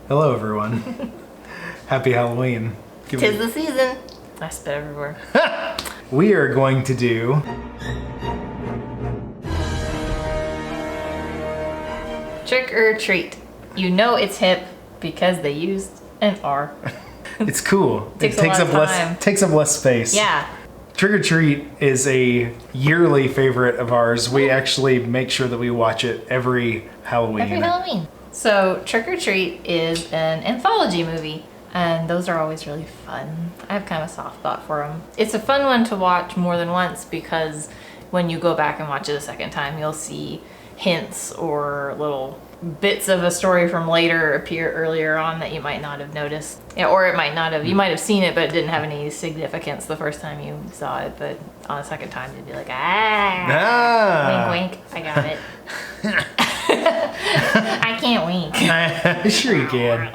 Hello, everyone. Happy Halloween. Tis the season. I spit everywhere. We are going to do Trick or treat. You know it's hip because they used an R. It's cool. Takes up less space. Yeah. Trick or treat is a yearly favorite of ours. We actually make sure that we watch it every Halloween. Every Halloween. So Trick or Treat is an anthology movie, and those are always really fun. I have kind of a soft spot for them. It's a fun one to watch more than once because when you go back and watch it a second time, you'll see hints or little bits of a story from later appear earlier on that you might not have noticed. Yeah, or it might not have. You might have seen it, but it didn't have any significance the first time you saw it. But on the second time, you'd be like, wink, wink, I got it. I can't wink. Sure you can.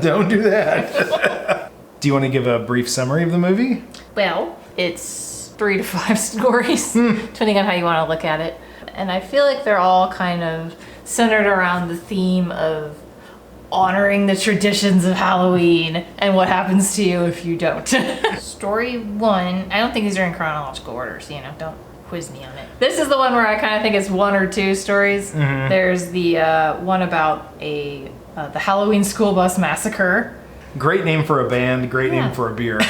Don't do that. Do you want to give a brief summary of the movie? Well, it's 3 to 5 stories, depending on how you want to look at it. And I feel like they're all kind of centered around the theme of honoring the traditions of Halloween and what happens to you if you don't. Story 1, I don't think these are in chronological order, so don't quiz me on it. This is the one where I kind of think it's 1 or 2 stories. Mm-hmm. There's the one about the Halloween school bus massacre. Great name for a band, great name for a beer.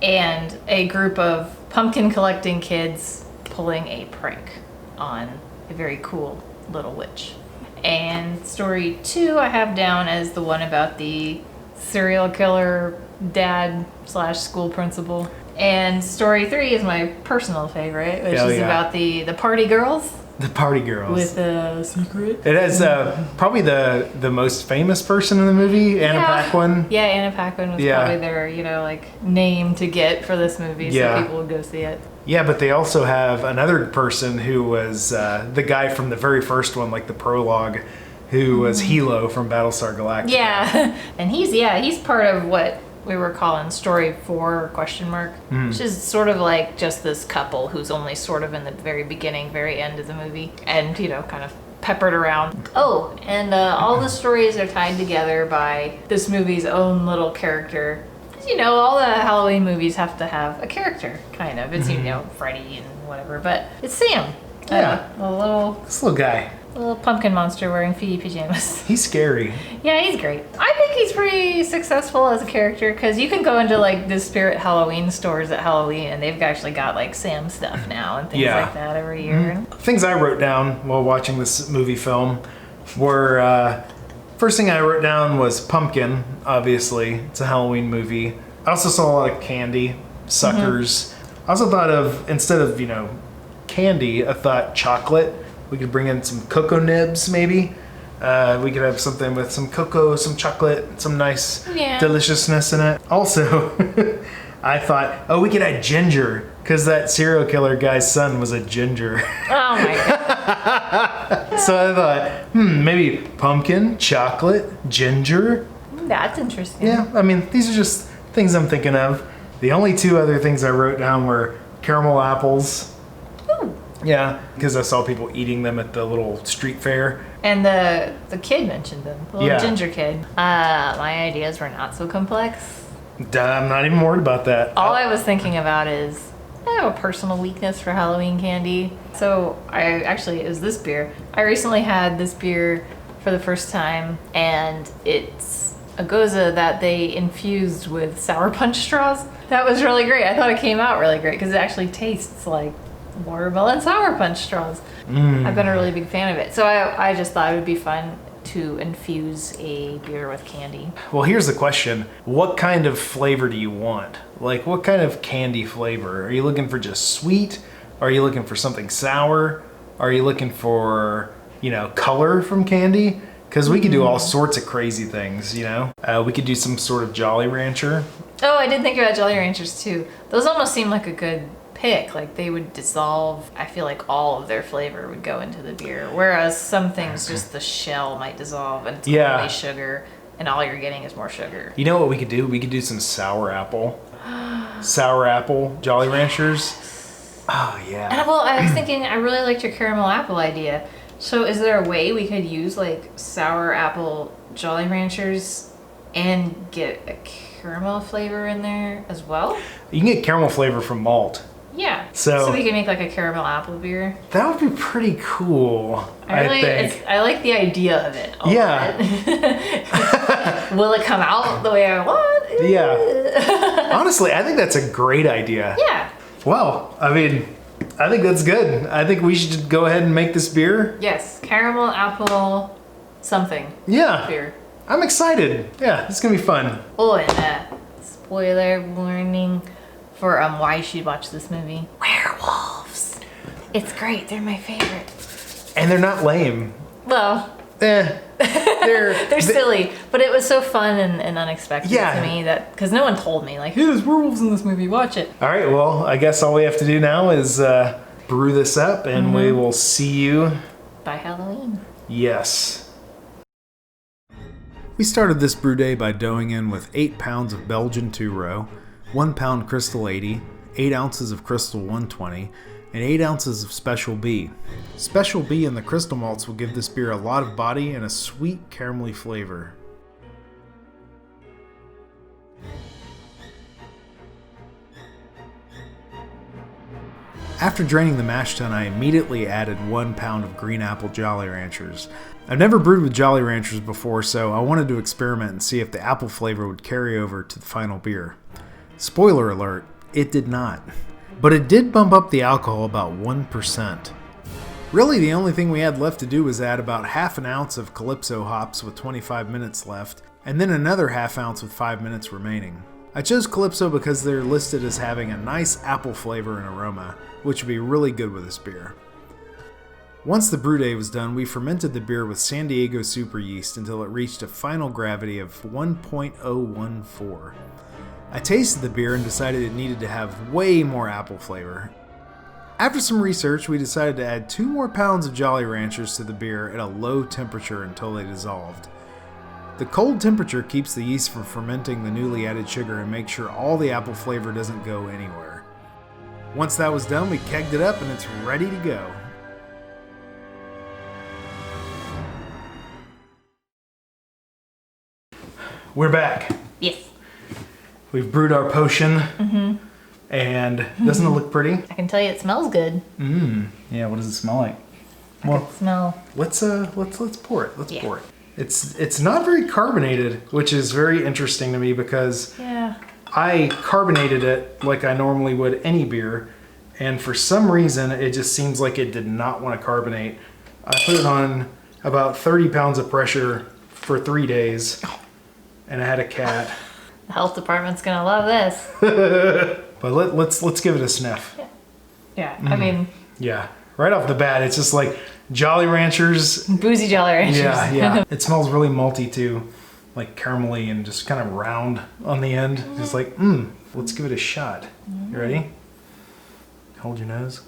And a group of pumpkin collecting kids pulling a prank on a very cool little witch. And story 2 I have down as the one about the serial killer dad / school principal. And story 3 is my personal favorite, which is about the party girls. The party girls. With a secret. It has probably the most famous person in the movie, Anna Paquin. Yeah, Anna Paquin was probably their, name to get for this movie, so people would go see it. Yeah, but they also have another person who was the guy from the very first one, like the prologue, who was Hilo from Battlestar Galactica. Yeah, and he's part of what we were calling story 4 ? Which is sort of like just this couple who's only sort of in the very beginning, very end of the movie, and kind of peppered around. Oh, and all the stories are tied together by this movie's own little character. All the Halloween movies have to have a character, kind of. It's, Freddy and whatever, but it's Sam. Yeah. This little guy. A little pumpkin monster wearing feety pajamas. He's scary. Yeah, he's great. I think he's pretty successful as a character because you can go into the Spirit Halloween stores at Halloween and they've actually got Sam stuff now and things like that every year. Mm-hmm. Things I wrote down while watching this movie film were, first thing I wrote down was pumpkin, obviously. It's a Halloween movie. I also saw a lot of candy, suckers. I also thought of, instead of, candy, I thought chocolate. We could bring in some cocoa nibs, maybe. We could have something with some cocoa, some chocolate, some nice deliciousness in it. Also, I thought, we could add ginger, because that serial killer guy's son was a ginger. Oh my God. So I thought, maybe pumpkin, chocolate, ginger. That's interesting. Yeah, these are just things I'm thinking of. The only 2 other things I wrote down were caramel apples. Yeah, because I saw people eating them at the little street fair. And the kid mentioned them, the little ginger kid. My ideas were not so complex. I'm not even worried about that. All I was thinking about is I have a personal weakness for Halloween candy. So it was this beer. I recently had this beer for the first time, and it's a goza that they infused with Sour Punch straws. That was really great. I thought it came out really great because it actually tastes like watermelon Sour Punch straws. I've been a really big fan of it. So I just thought it would be fun to infuse a beer with candy. Well, here's the question. What kind of flavor do you want? What kind of candy flavor? Are you looking for just sweet? Are you looking for something sour? Are you looking for, color from candy? Because we could do all sorts of crazy things, We could do some sort of Jolly Rancher. Oh, I did think about Jolly Ranchers too. Those almost seem like a good pick. They would dissolve. I feel like all of their flavor would go into the beer, whereas some things just the shell might dissolve and it's only sugar, and all you're getting is more sugar. You know what we could do? We could do some sour apple Jolly Ranchers. Oh yeah. And I was thinking, I really liked your caramel apple idea. So is there a way we could use like sour apple Jolly Ranchers and get a caramel flavor in there as well? You can get caramel flavor from malt. Yeah. So we can make like a caramel apple beer. That would be pretty cool, I think. I like the idea of it. Yeah. Will it come out the way I want? Yeah. Honestly, I think that's a great idea. Yeah. Well, I mean, I think that's good. I think we should go ahead and make this beer. Yes. Caramel apple something. Yeah. Beer. I'm excited. Yeah, it's going to be fun. Oh, and spoiler warning for why you should watch this movie. Werewolves. It's great. They're my favorite. And they're not lame. Well, They're silly, but it was so fun and unexpected to me that because no one told me like, hey, there's werewolves in this movie. Watch it. All right. Well, I guess all we have to do now is brew this up, and we will see you by Halloween. Yes. We started this brew day by doughing in with 8 pounds of Belgian 2-row, 1 pound Crystal 80, 8 ounces of Crystal 120, and 8 ounces of Special B. Special B and the crystal malts will give this beer a lot of body and a sweet caramelly flavor. After draining the mash tun, I immediately added 1 pound of green apple Jolly Ranchers. I've never brewed with Jolly Ranchers before, so I wanted to experiment and see if the apple flavor would carry over to the final beer. Spoiler alert, it did not. But it did bump up the alcohol about 1%. Really, the only thing we had left to do was add about half an ounce of Calypso hops with 25 minutes left, and then another half ounce with 5 minutes remaining. I chose Calypso because they're listed as having a nice apple flavor and aroma, which would be really good with this beer. Once the brew day was done, we fermented the beer with San Diego super yeast until it reached a final gravity of 1.014. I tasted the beer and decided it needed to have way more apple flavor. After some research, we decided to add 2 more pounds of Jolly Ranchers to the beer at a low temperature until they dissolved. The cold temperature keeps the yeast from fermenting the newly added sugar and makes sure all the apple flavor doesn't go anywhere. Once that was done, we kegged it up and it's ready to go. We're back. Yes. We've brewed our potion, and doesn't it look pretty? I can tell you it smells good. Yeah. What does it smell like? I can smell. Let's pour it. Let's pour it. It's not very carbonated, which is very interesting to me because I carbonated it like I normally would any beer, and for some reason it just seems like it did not want to carbonate. I put it on about 30 pounds of pressure for 3 days, and I had a cat. The health department's gonna love this. But let's give it a sniff. Yeah. I mean. Yeah. Right off the bat, it's just like Jolly Ranchers. Boozy Jolly Ranchers. Yeah. It smells really malty too, like caramelly and just kind of round on the end. Just like, let's give it a shot. You ready? Hold your nose.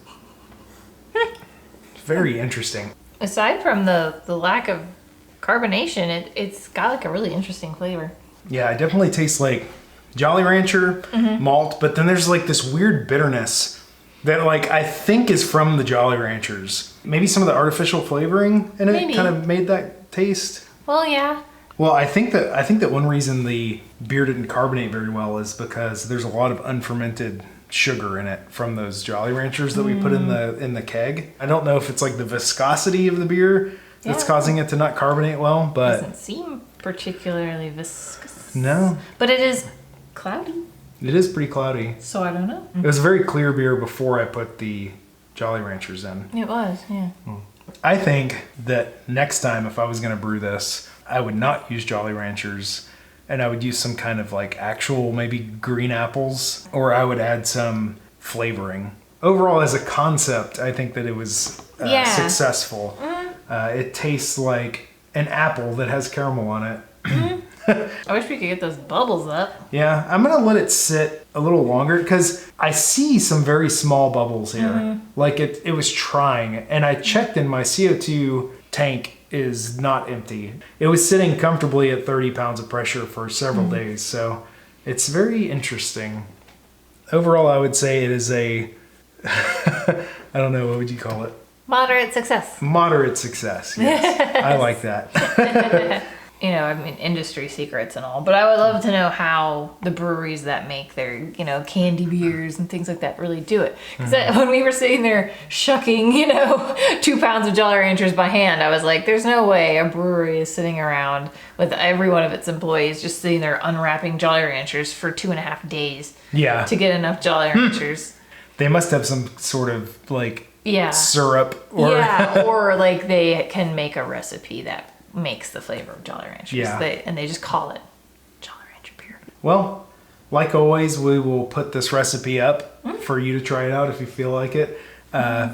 It's very interesting. Aside from the lack of carbonation, it's got like a really interesting flavor. Yeah, it definitely tastes like Jolly Rancher malt, but then there's like this weird bitterness that like I think is from the Jolly Ranchers. Maybe some of the artificial flavoring in it kind of made that taste. Well, yeah. Well, I think that one reason the beer didn't carbonate very well is because there's a lot of unfermented sugar in it from those Jolly Ranchers that we put in the keg. I don't know if it's like the viscosity of the beer that's causing it to not carbonate well, but It doesn't seem particularly viscous. No. But it is cloudy. It is pretty cloudy. So I don't know. It was a very clear beer before I put the Jolly Ranchers in. It was, yeah. I think that next time if I was going to brew this, I would not use Jolly Ranchers and I would use some kind of like actual maybe green apples, or I would add some flavoring. Overall, as a concept, I think that it was successful. It tastes like an apple that has caramel on it. I wish we could get those bubbles up. Yeah, I'm gonna let it sit a little longer because I see some very small bubbles here. Like it was trying, and I checked and my CO2 tank is not empty. It was sitting comfortably at 30 pounds of pressure for several days, so it's very interesting. Overall, I would say it is a, I don't know, what would you call it? Moderate success. Moderate success. Yes, I like that. You know, I mean, industry secrets and all, but I would love to know how the breweries that make their, you know, candy beers and things like that really do it. Because when we were sitting there shucking, you know, 2 pounds of Jolly Ranchers by hand, I was like, there's no way a brewery is sitting around with every one of its employees just sitting there unwrapping Jolly Ranchers for 2.5 days Yeah. to get enough Jolly Ranchers. They must have some sort of like Yeah. syrup or or like they can make a recipe that makes the flavor of Jolly Ranchers. Yeah. And they just call it Jolly Rancher beer. Well, like always, we will put this recipe up for you to try it out if you feel like it.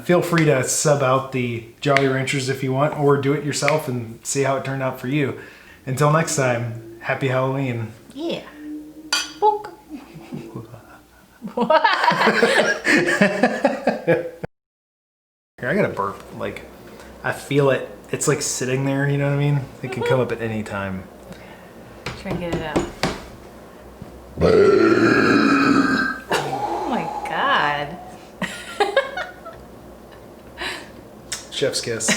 Feel free to sub out the Jolly Ranchers if you want, or do it yourself and see how it turned out for you. Until next time, happy Halloween. Yeah. Bonk. Here, I got a burp. Like, I feel it. It's like sitting there, you know what I mean? It can come up at any time. Try and get it out. Oh my god. Chef's kiss.